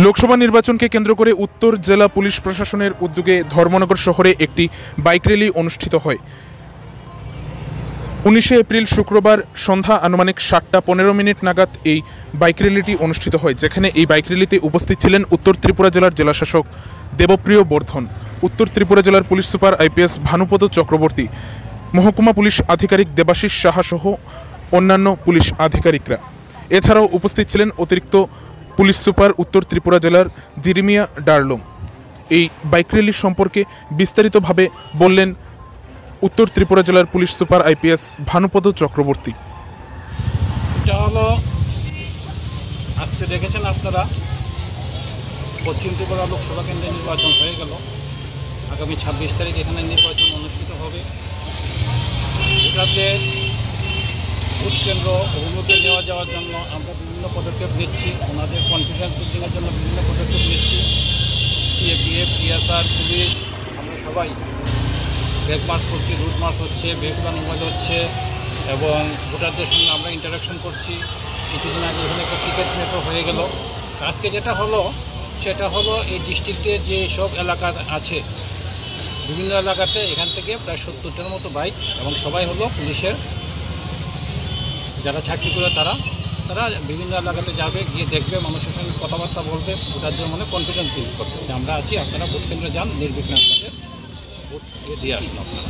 লোকসভা নির্বাচনকে কেন্দ্র করে উত্তর জেলা পুলিশ প্রশাসনের উদ্যোগে ধর্মনগর শহরে একটি বাইক র্যালি অনুষ্ঠিত হয়। 19 এপ্রিল শুক্রবার সন্ধ্যা আনুমানিক 7:15 নাগাদ এই বাইক র্যালিটি অনুষ্ঠিত হয়, যেখানে এই বাইক র্যালিতে উপস্থিত ছিলেন উত্তর ত্রিপুরা জেলার জেলাশাসক দেবপ্রিয় বর্ধন, উত্তর ত্রিপুরা জেলার police super IPS Bhanupada Chakraborty, মহকুমা পুলিশ আধিকারিক দেবাশিস সাহা সহ অন্যান্য পুলিশ আধিকারিকরা। এছাড়াও উপস্থিত ছিলেন অতিরিক্ত পুলিশ সুপার উত্তর ত্রিপুরা জেলার জিরিমিয়া ডার্লং। এই বাইক র্যালি সম্পর্কে বিস্তারিতভাবে বললেন উত্তর ত্রিপুরা জেলার police super IPS Bhanupada Chakraborty. এটা হলো আজকে দেখেছেন আপনারা, পশ্চিম ত্রিপুরা লোকসভা কেন্দ্রে নির্বাচন হয়ে গেল। আগামী 26 তারিখ এখানে নির্বাচন অনুষ্ঠিত হবে। এটাতে ভোট কেন্দ্র অভিমুখে নেওয়া যাওয়ার জন্য আমরা বিভিন্ন পদক্ষেপ নিচ্ছি, ওনাদের কনফিডেন্স বিল্ডিংয়ের জন্য বিভিন্ন পদক্ষেপ নিচ্ছি। সিএপিএফ, টিএসআর, পুলিশ, আমরা সবাই ব্যাগ মার্চ করছি, রুট মার্চ হচ্ছে, ভেহিকুলার মোবাইল হচ্ছে এবং ভোটারদের সঙ্গে আমরা ইন্টারাকশন করছি। কিছুদিন আগে এখানে একটা ক্রিকেট ম্যাচও হয়ে গেল। আজকে যেটা হলো সেটা হলো এই ডিস্ট্রিক্টের যে সব এলাকা আছে, বিভিন্ন এলাকাতে এখান থেকে প্রায় 70টার মতো বাইক এবং সবাই হলো পুলিশের যারা চাকরি করে তারা বিভিন্ন এলাকাতে যাবে, গিয়ে দেখবে, মানুষের সঙ্গে কথাবার্তা বলবে, ভোটারদের মনে কনফিডেন্স বিল্ড করবে যে আমরা আছি, আপনারা ভোট কেন্দ্রে যান, নির্বিঘ্নে আপনাদের ভোট দিয়ে আসুন আপনারা।